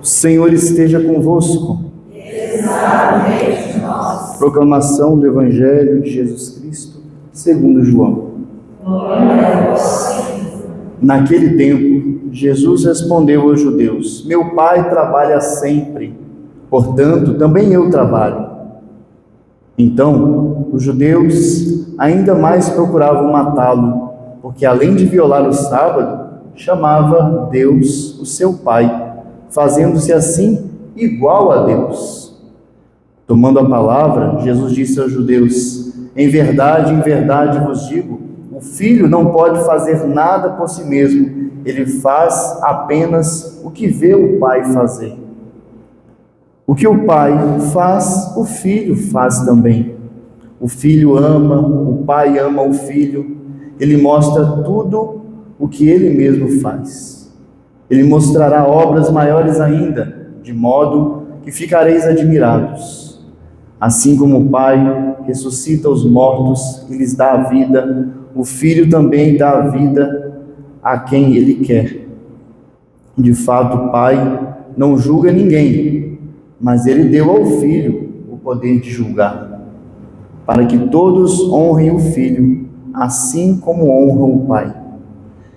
O Senhor esteja convosco. Proclamação do Evangelho de Jesus Cristo, segundo João. Naquele tempo, Jesus respondeu aos judeus: Meu Pai trabalha sempre, portanto, também eu trabalho. Então, os judeus ainda mais procuravam matá-lo, porque além de violar o sábado, chamava Deus o seu Pai, fazendo-se assim igual a Deus. Tomando a palavra, Jesus disse aos judeus: em verdade vos digo, o Filho não pode fazer nada por si mesmo, ele faz apenas o que vê o Pai fazer. O que o Pai faz, o Filho faz também. O Filho ama, o Pai ama o Filho, ele mostra tudo o que ele mesmo faz. Ele mostrará obras maiores ainda, de modo que ficareis admirados. Assim como o Pai ressuscita os mortos e lhes dá a vida, o Filho também dá a vida a quem ele quer. De fato, o Pai não julga ninguém, mas ele deu ao Filho o poder de julgar, para que todos honrem o Filho, assim como honram o Pai.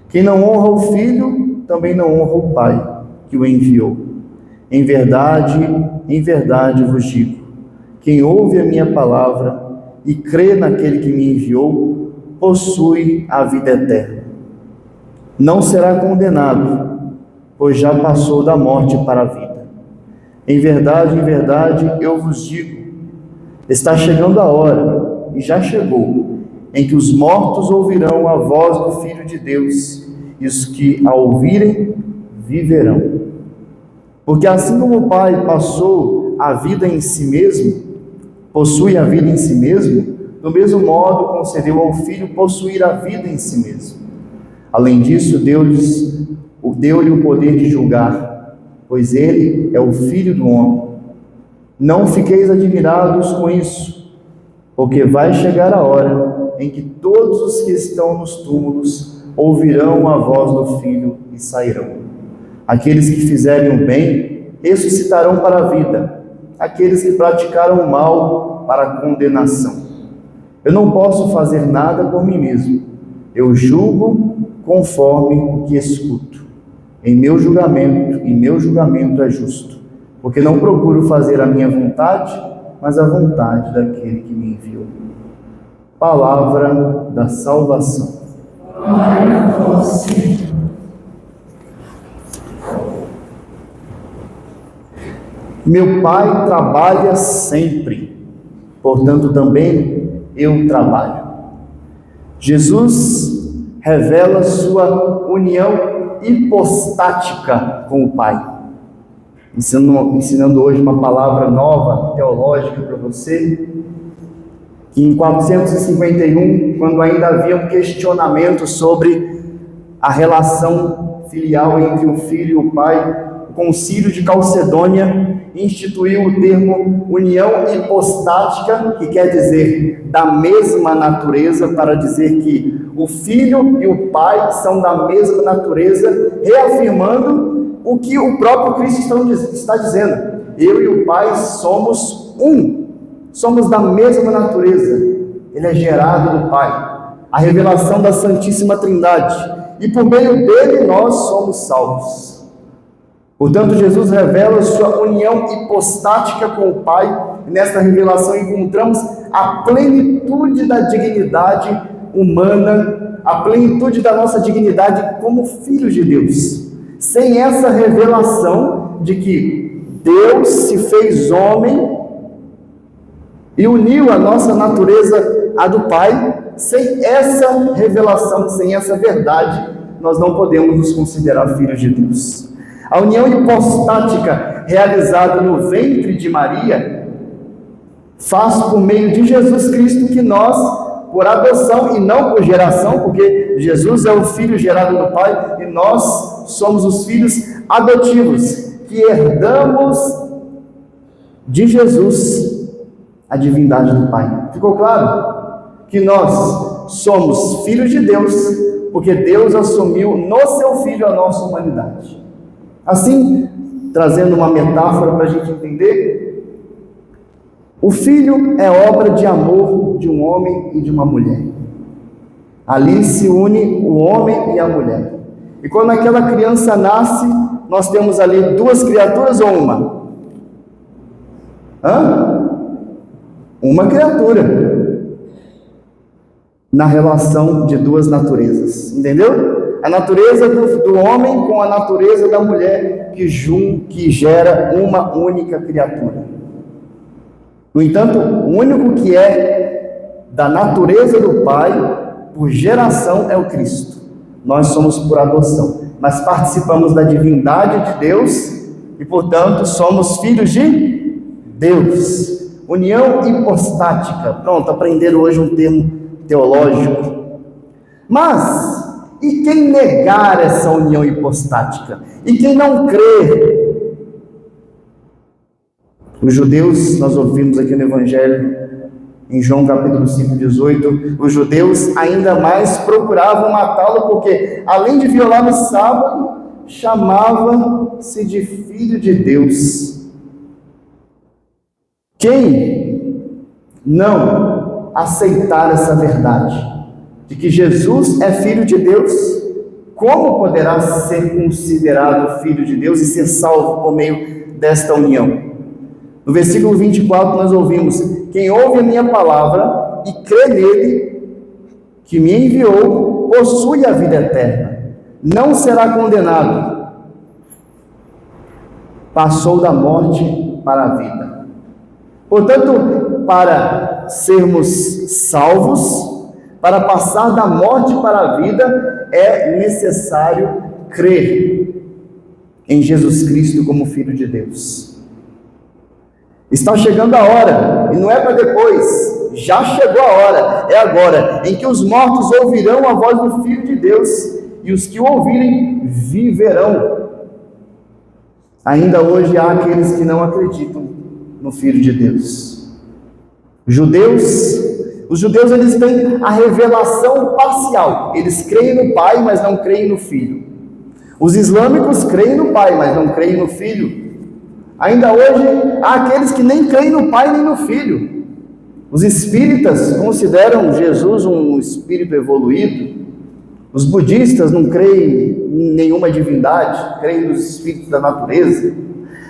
Quem não honra o Filho, também não honra o Pai, que o enviou. Em verdade vos digo, quem ouve a minha palavra e crê naquele que me enviou, possui a vida eterna. Não será condenado, pois já passou da morte para a vida. Em verdade, eu vos digo, está chegando a hora, e já chegou, em que os mortos ouvirão a voz do Filho de Deus, e os que a ouvirem, viverão. Porque assim como o Pai passou a vida em si mesmo, possui a vida em si mesmo, do mesmo modo concedeu ao Filho possuir a vida em si mesmo. Além disso, deu-lhe o poder de julgar, pois ele é o Filho do homem. Não fiqueis admirados com isso, porque vai chegar a hora em que todos os que estão nos túmulos ouvirão a voz do Filho e sairão. Aqueles que fizerem o bem ressuscitarão para a vida, aqueles que praticaram o mal para a condenação. Eu não posso fazer nada por mim mesmo, eu julgo conforme o que escuto. Em meu julgamento é justo, porque não procuro fazer a minha vontade, mas a vontade daquele que me enviou. Palavra da salvação. Glória a vós, Senhor. Meu Pai trabalha sempre, portanto também eu trabalho. Jesus revela sua união hipostática com o Pai, ensinando hoje uma palavra nova, teológica para você, que em 451, quando ainda havia um questionamento sobre a relação filial entre o Filho e o Pai, o Concílio de Calcedônia instituiu o termo união hipostática, que quer dizer da mesma natureza, para dizer que o Filho e o Pai são da mesma natureza, reafirmando o que o próprio Cristo está dizendo. Eu e o Pai somos um, somos da mesma natureza. Ele é gerado do Pai, a revelação da Santíssima Trindade, e por meio dele nós somos salvos. Portanto, Jesus revela sua união hipostática com o Pai, e nesta revelação encontramos a plenitude da dignidade humana, a plenitude da nossa dignidade como filhos de Deus. Sem essa revelação de que Deus se fez homem e uniu a nossa natureza à do Pai, sem essa revelação, sem essa verdade, nós não podemos nos considerar filhos de Deus. A união hipostática realizada no ventre de Maria faz por meio de Jesus Cristo que nós, por adoção e não por geração, porque Jesus é o Filho gerado do Pai e nós somos os filhos adotivos, que herdamos de Jesus a divindade do Pai. Ficou claro? Que nós somos filhos de Deus, porque Deus assumiu no seu Filho a nossa humanidade. Assim, trazendo uma metáfora para a gente entender, o filho é obra de amor de um homem e de uma mulher. Ali se une o homem e a mulher. E quando aquela criança nasce, nós temos ali duas criaturas ou uma? Uma criatura. Na relação de duas naturezas. Entendeu? A natureza do homem com a natureza da mulher que gera uma única criatura. No entanto, o único que é da natureza do Pai, por geração, é o Cristo. Nós somos por adoção, mas participamos da divindade de Deus e, portanto, somos filhos de Deus. União hipostática. Pronto, aprenderam hoje um termo teológico. Mas, e quem negar essa união hipostática? E quem não crer? Os judeus, nós ouvimos aqui no Evangelho, em João capítulo 5, 18, os judeus ainda mais procuravam matá-lo, porque além de violar no sábado, chamava-se de filho de Deus. Quem não aceitar essa verdade, de que Jesus é filho de Deus, como poderá ser considerado filho de Deus e ser salvo por meio desta união? No versículo 24 nós ouvimos: quem ouve a minha palavra e crê nele que me enviou, possui a vida eterna, não será condenado, passou da morte para a vida. Portanto, para sermos salvos, para passar da morte para a vida, é necessário crer em Jesus Cristo como Filho de Deus. Está chegando a hora, e não é para depois, já chegou a hora, é agora, em que os mortos ouvirão a voz do Filho de Deus, e os que o ouvirem viverão. Ainda hoje há aqueles que não acreditam no Filho de Deus. Os judeus eles têm a revelação parcial, eles creem no Pai, mas não creem no Filho. Os islâmicos creem no Pai, mas não creem no Filho. Ainda hoje há aqueles que nem creem no Pai nem no Filho. Os espíritas consideram Jesus um espírito evoluído. Os budistas não creem em nenhuma divindade, creem nos espíritos da natureza.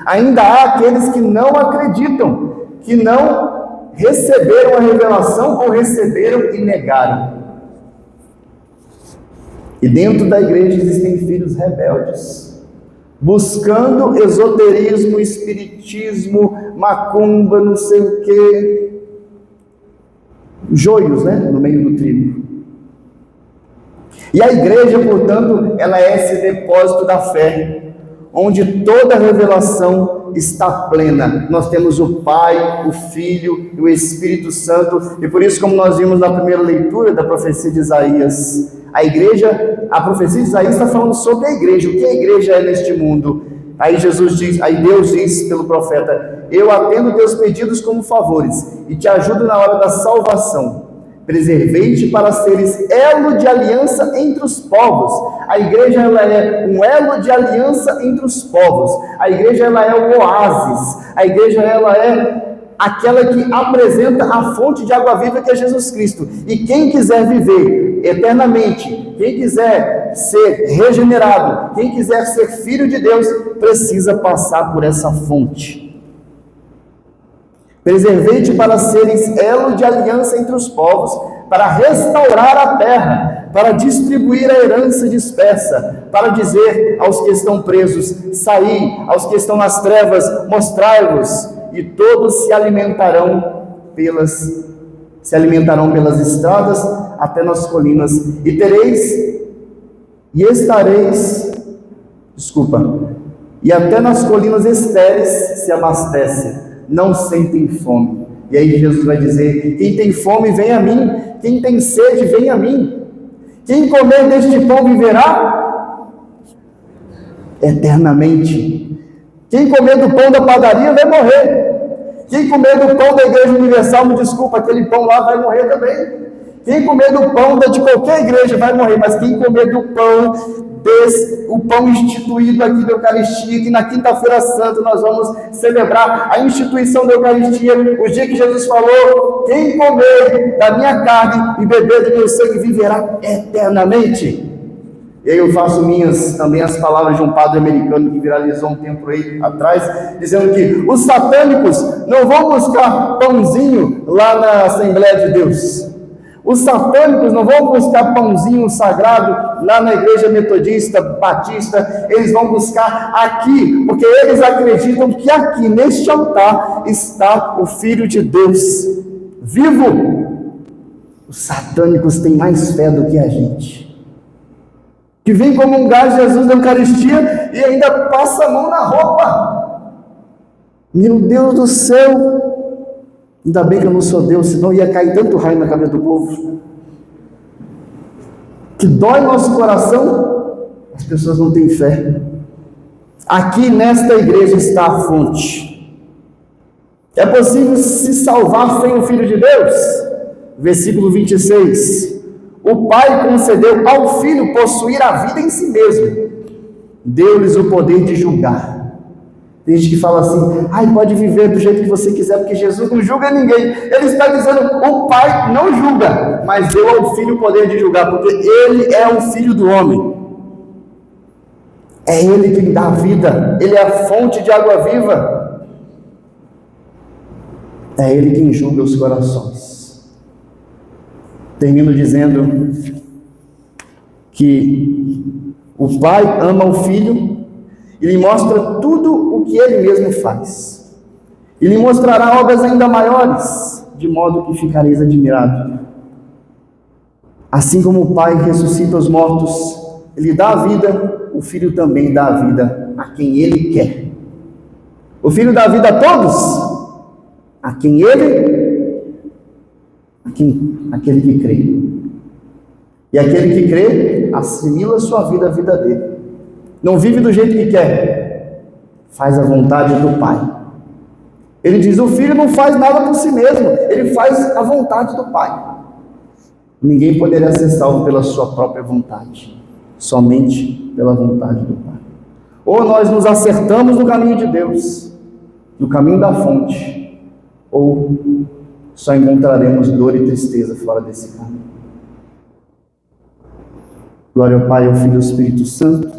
Ainda há aqueles que não acreditam, que não receberam a revelação ou receberam e negaram. E dentro da igreja existem filhos rebeldes, buscando esoterismo, espiritismo, macumba, não sei o que, joios, no meio do trigo. E a igreja, portanto, ela é esse depósito da fé, onde toda a revelação está plena. Nós temos o Pai, o Filho e o Espírito Santo, e por isso, como nós vimos na primeira leitura da profecia de Isaías, a profecia de Isaías está falando sobre a igreja, o que a igreja é neste mundo. Aí Deus diz pelo profeta: eu atendo teus pedidos como favores, e te ajudo na hora da salvação. Preservei-te para seres elo de aliança entre os povos. A igreja ela é um elo de aliança entre os povos. A igreja ela é o oásis. A igreja ela é aquela que apresenta a fonte de água viva, que é Jesus Cristo. E quem quiser viver eternamente, quem quiser ser regenerado, quem quiser ser filho de Deus, precisa passar por essa fonte. Preservei-te para seres elo de aliança entre os povos, para restaurar a terra, para distribuir a herança dispersa, para dizer aos que estão presos: saí, aos que estão nas trevas, mostrai-vos, e todos se alimentarão pelas estradas até nas colinas, e até nas colinas estéreis se abastece, não sentem fome. E aí Jesus vai dizer: quem tem fome, vem a mim, quem tem sede, vem a mim, quem comer deste pão viverá eternamente. Quem comer do pão da padaria vai morrer. Quem comer do pão da Igreja Universal, me desculpa, aquele pão lá vai morrer também. Quem comer do pão de qualquer igreja vai morrer, mas quem comer do pão, o pão instituído aqui da Eucaristia, que na quinta-feira santa nós vamos celebrar a instituição da Eucaristia, o dia que Jesus falou: quem comer da minha carne e beber do meu sangue viverá eternamente. E aí eu faço minhas também as palavras de um padre americano que viralizou um tempo aí atrás, dizendo que os satânicos não vão buscar pãozinho lá na Assembleia de Deus. Os satânicos não vão buscar pãozinho sagrado lá na igreja metodista, batista, eles vão buscar aqui, porque eles acreditam que aqui, neste altar, está o Filho de Deus vivo. Os satânicos têm mais fé do que a gente, que vem comungar Jesus na Eucaristia e ainda passa a mão na roupa. Meu Deus do céu! Ainda bem que eu não sou Deus, senão ia cair tanto raio na cabeça do povo. Que dói nosso coração, as pessoas não têm fé. Aqui nesta igreja está a fonte. É possível se salvar sem o Filho de Deus? Versículo 26. O Pai concedeu ao Filho possuir a vida em si mesmo. Deu-lhes o poder de julgar. Tem gente que fala assim: ai, pode viver do jeito que você quiser, porque Jesus não julga ninguém. Ele está dizendo: o Pai não julga, mas deu ao Filho o poder de julgar, porque Ele é o Filho do homem. É Ele quem dá a vida, Ele é a fonte de água viva. É Ele quem julga os corações. Termino dizendo que o Pai ama o Filho e lhe mostra tudo o que Ele mesmo faz. E lhe mostrará obras ainda maiores, de modo que ficareis admirados. Assim como o Pai ressuscita os mortos, Ele dá a vida, o Filho também dá a vida a quem Ele quer. O Filho dá a vida a todos, a quem Ele, aquele que crê. E aquele que crê, assimila sua vida à vida dele. Não vive do jeito que quer, faz a vontade do Pai. Ele diz: o Filho não faz nada por si mesmo, ele faz a vontade do Pai. Ninguém poderá ser salvo pela sua própria vontade, somente pela vontade do Pai. Ou nós nos acertamos no caminho de Deus, no caminho da fonte, ou só encontraremos dor e tristeza fora desse caminho. Glória ao Pai, ao Filho e ao Espírito Santo,